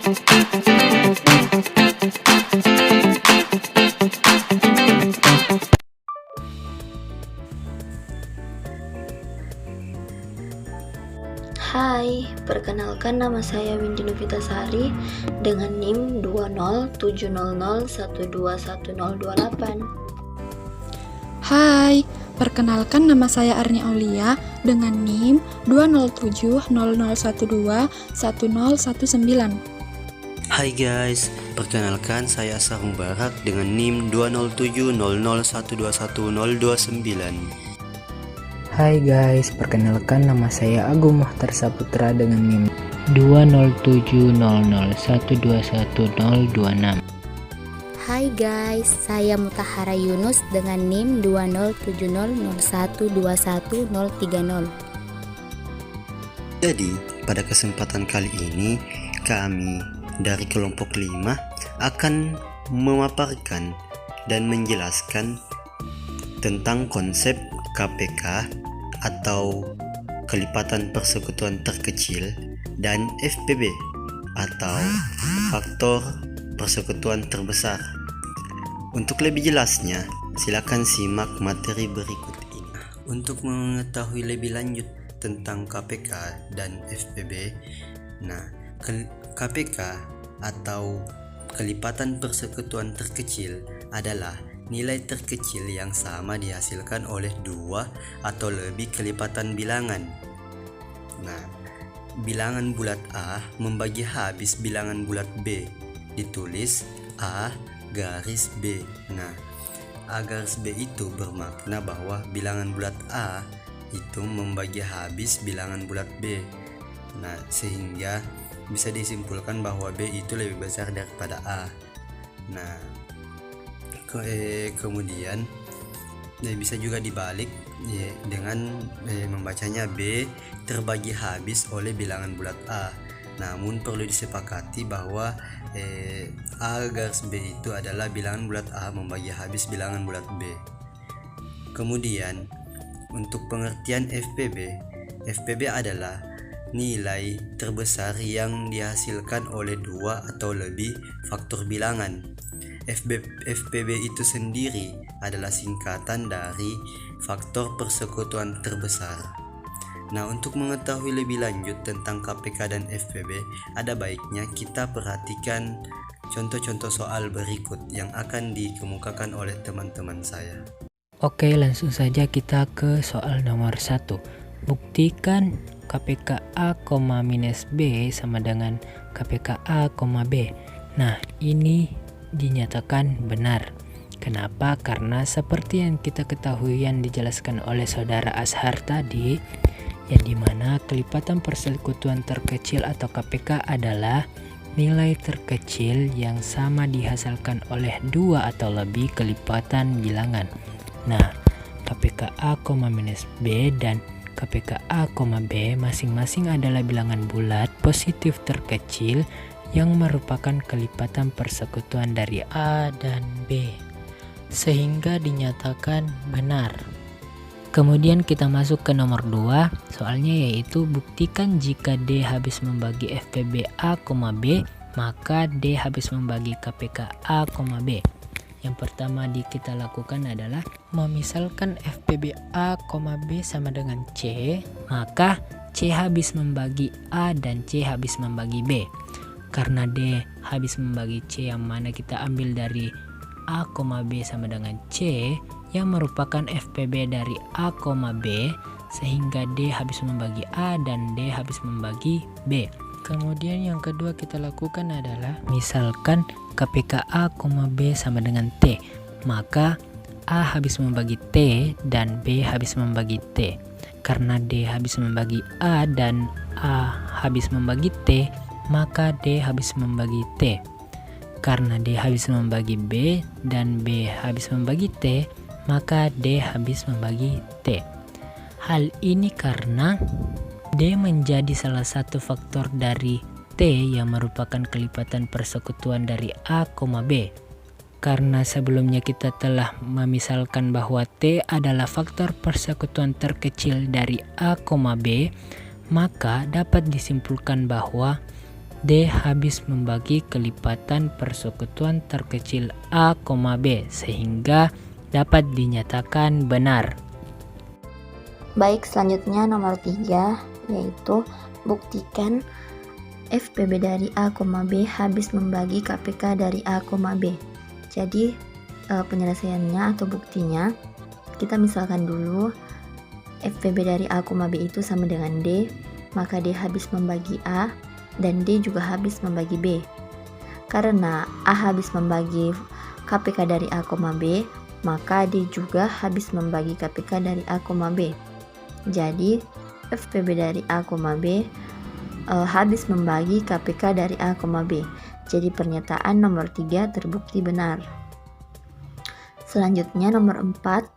Hai, perkenalkan nama saya Windy Novitasari dengan NIM 20700121028. Hai, perkenalkan nama saya Arni Aulia dengan NIM 20700121019. Hai guys, perkenalkan saya Sarung Barak dengan NIM 20700121029. Hai guys, perkenalkan nama saya Agung Mohtar Saputra dengan NIM 20700121026. Hai guys, saya Mutahara Yunus dengan NIM 20700121030. Jadi, pada kesempatan kali ini, kami dari kelompok 5 akan memaparkan dan menjelaskan tentang konsep KPK atau kelipatan persekutuan terkecil dan FPB atau faktor persekutuan terbesar. Untuk lebih jelasnya, silakan simak materi berikut ini. Untuk mengetahui lebih lanjut tentang KPK dan FPB, KPK atau kelipatan persekutuan terkecil adalah nilai terkecil yang sama dihasilkan oleh dua atau lebih kelipatan bilangan. Bilangan bulat A membagi habis bilangan bulat B, ditulis A garis B. A garis B itu bermakna bahwa bilangan bulat A itu membagi habis bilangan bulat B. Sehingga bisa disimpulkan bahwa B itu lebih besar daripada A. Kemudian bisa juga dibalik dengan membacanya B terbagi habis oleh bilangan bulat A. Namun perlu disepakati bahwa A garis B itu adalah bilangan bulat A membagi habis bilangan bulat B. Kemudian untuk pengertian FPB adalah nilai terbesar yang dihasilkan oleh dua atau lebih faktor bilangan. FPB itu sendiri adalah singkatan dari faktor persekutuan terbesar. Untuk mengetahui lebih lanjut tentang KPK dan FPB, ada baiknya kita perhatikan contoh-contoh soal berikut yang akan dikemukakan oleh teman-teman saya. Oke, langsung saja kita ke soal nomor 1. Buktikan KPK A, minus B sama dengan KPK A, B. Ini dinyatakan benar. Kenapa? Karena seperti yang kita ketahui yang dijelaskan oleh saudara Ashar tadi, yang dimana kelipatan persekutuan terkecil atau KPK adalah nilai terkecil yang sama dihasilkan oleh dua atau lebih kelipatan bilangan. KPK A, minus B dan KPK A, B masing-masing adalah bilangan bulat positif terkecil yang merupakan kelipatan persekutuan dari A dan B, sehingga dinyatakan benar. Kemudian kita masuk ke nomor 2, soalnya yaitu buktikan jika D habis membagi FPB A, B, maka D habis membagi KPK A, B. Yang pertama kita lakukan adalah memisalkan FPB A, B sama dengan C, maka C habis membagi A dan C habis membagi B. Karena D habis membagi C yang mana kita ambil dari A, B sama dengan C yang merupakan FPB dari A, B, sehingga D habis membagi A dan D habis membagi B. Kemudian yang kedua kita lakukan adalah misalkan KPK A, B sama dengan T, maka A habis membagi T dan B habis membagi T. Karena D habis membagi A dan A habis membagi T, maka D habis membagi T. Karena D habis membagi B dan B habis membagi T, maka D habis membagi T. Hal ini karena D menjadi salah satu faktor dari T yang merupakan kelipatan persekutuan dari A, B. Karena sebelumnya kita telah memisalkan bahwa T adalah faktor persekutuan terkecil dari A, B, maka dapat disimpulkan bahwa D habis membagi kelipatan persekutuan terkecil A, B sehingga dapat dinyatakan benar. Baik, selanjutnya nomor 3, yaitu buktikan FPB dari A, B habis membagi KPK dari A, B. Jadi penyelesaiannya atau buktinya, kita misalkan dulu FPB dari A, B itu sama dengan D, maka D habis membagi A dan D juga habis membagi B. Karena A habis membagi KPK dari A, B, maka D juga habis membagi KPK dari A, B. Jadi FPB dari A, B habis membagi KPK dari A, B. Jadi pernyataan nomor 3 terbukti benar. Selanjutnya nomor 4,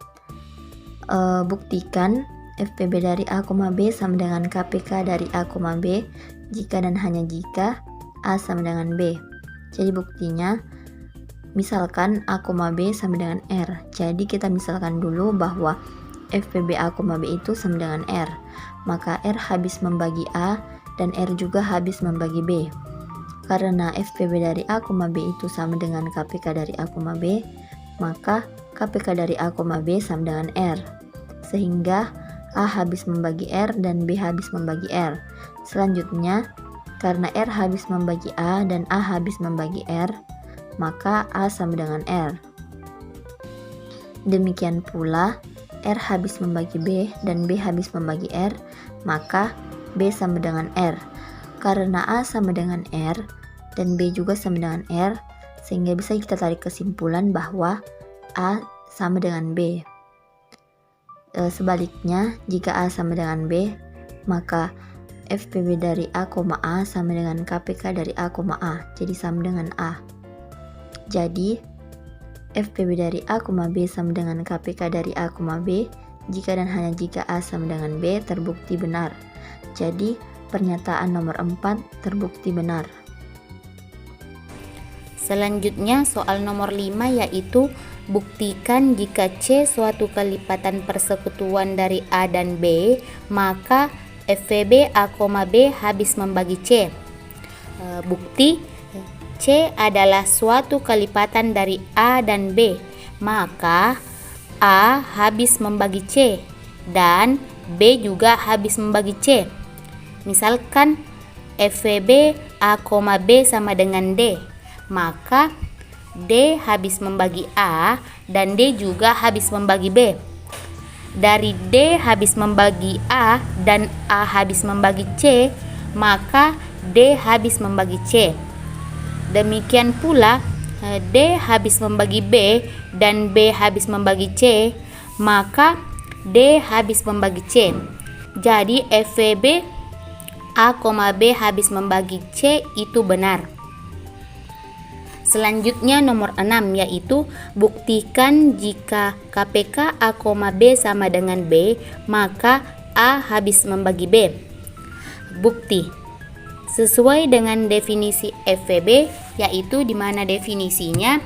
buktikan FPB dari A, B sama dengan KPK dari A, B jika dan hanya jika A sama dengan B. Jadi buktinya, misalkan A, B sama dengan R. Jadi kita misalkan dulu bahwa FPB A, B itu sama dengan R. Maka R habis membagi A dan R juga habis membagi B. Karena FPB dari A, B itu sama dengan KPK dari A, B, maka KPK dari A, B sama dengan R. Sehingga A habis membagi R dan B habis membagi R. Selanjutnya, karena R habis membagi A dan A habis membagi R, maka A sama dengan R. Demikian pula, R habis membagi B dan B habis membagi R, maka B sama dengan R. Karena A sama dengan R dan B juga sama dengan R, sehingga bisa kita tarik kesimpulan bahwa A sama dengan B. Sebaliknya, jika A sama dengan B, maka FPB dari A, A sama dengan KPK dari A, A, jadi sama dengan A. Jadi FPB dari A, B sama dengan KPK dari A, B jika dan hanya jika A sama dengan B terbukti benar. Jadi pernyataan nomor 4 terbukti benar. Selanjutnya soal nomor 5, yaitu buktikan jika C suatu kelipatan persekutuan dari A dan B, maka FPB A, B habis membagi C. Bukti C adalah suatu kelipatan dari A dan B, maka A habis membagi C dan B juga habis membagi C. Misalkan FPB A, B sama dengan D, maka D habis membagi A dan D juga habis membagi B. Dari D habis membagi A dan A habis membagi C, maka D habis membagi C. Demikian pula D habis membagi B dan B habis membagi C, maka D habis membagi C. Jadi FPB A, B habis membagi C itu benar. Selanjutnya nomor 6, yaitu buktikan jika KPK A, B sama dengan B, maka A habis membagi B. Bukti sesuai dengan definisi FPB, yaitu di mana definisinya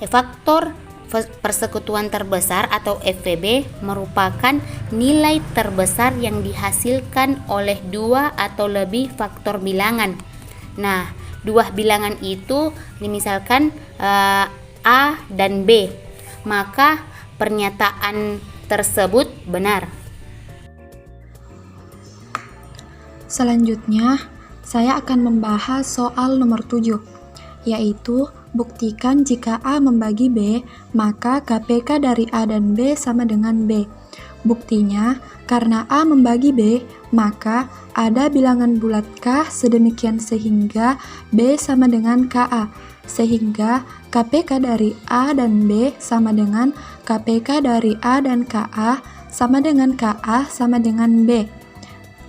faktor persekutuan terbesar atau FPB merupakan nilai terbesar yang dihasilkan oleh dua atau lebih faktor bilangan. Nah, dua bilangan itu misalkan A dan B, maka pernyataan tersebut benar. Selanjutnya, saya akan membahas soal nomor 7, yaitu buktikan jika A membagi B, maka KPK dari A dan B sama dengan B. Buktinya, karena A membagi B, maka ada bilangan bulat K sedemikian sehingga B sama dengan KA, sehingga KPK dari A dan B sama dengan KPK dari A dan KA sama dengan KA sama dengan B.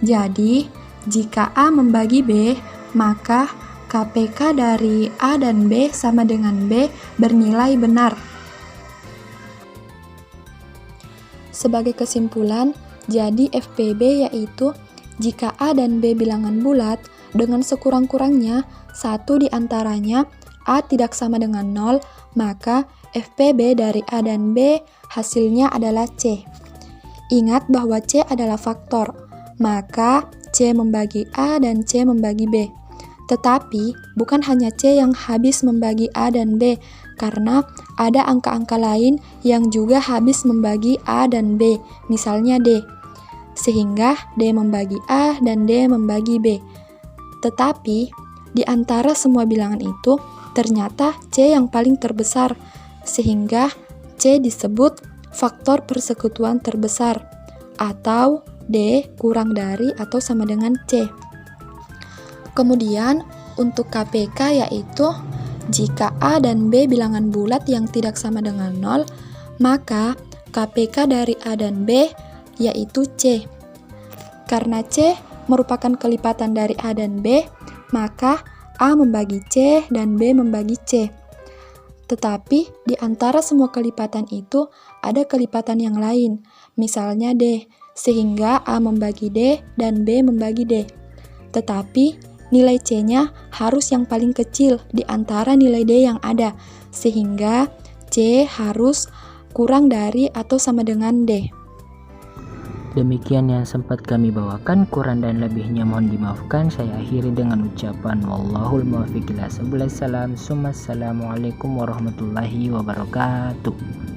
Jadi, jika A membagi B, maka KPK dari A dan B sama dengan B bernilai benar. Sebagai kesimpulan, jadi FPB yaitu jika A dan B bilangan bulat, dengan sekurang-kurangnya satu di antaranya A tidak sama dengan 0, maka FPB dari A dan B hasilnya adalah C. Ingat bahwa C adalah faktor, maka C membagi A dan C membagi B. Tetapi bukan hanya C yang habis membagi A dan B, karena ada angka-angka lain yang juga habis membagi A dan B, misalnya D. Sehingga D membagi A dan D membagi B. Tetapi di antara semua bilangan itu, ternyata C yang paling terbesar, sehingga C disebut faktor persekutuan terbesar, atau D kurang dari atau sama dengan C. Kemudian untuk KPK yaitu jika A dan B bilangan bulat yang tidak sama dengan 0, maka KPK dari A dan B yaitu C. Karena C merupakan kelipatan dari A dan B, maka A membagi C dan B membagi C. Tetapi di antara semua kelipatan itu ada kelipatan yang lain, misalnya D, sehingga A membagi D dan B membagi D. Tetapi nilai C-nya harus yang paling kecil di antara nilai D yang ada, sehingga C harus kurang dari atau sama dengan D. Demikian yang sempat kami bawakan, kurang dan lebihnya mohon dimaafkan. Saya akhiri dengan ucapan wallahul muwaffiq ila sabilillah. Assalamualaikum warahmatullahi wabarakatuh.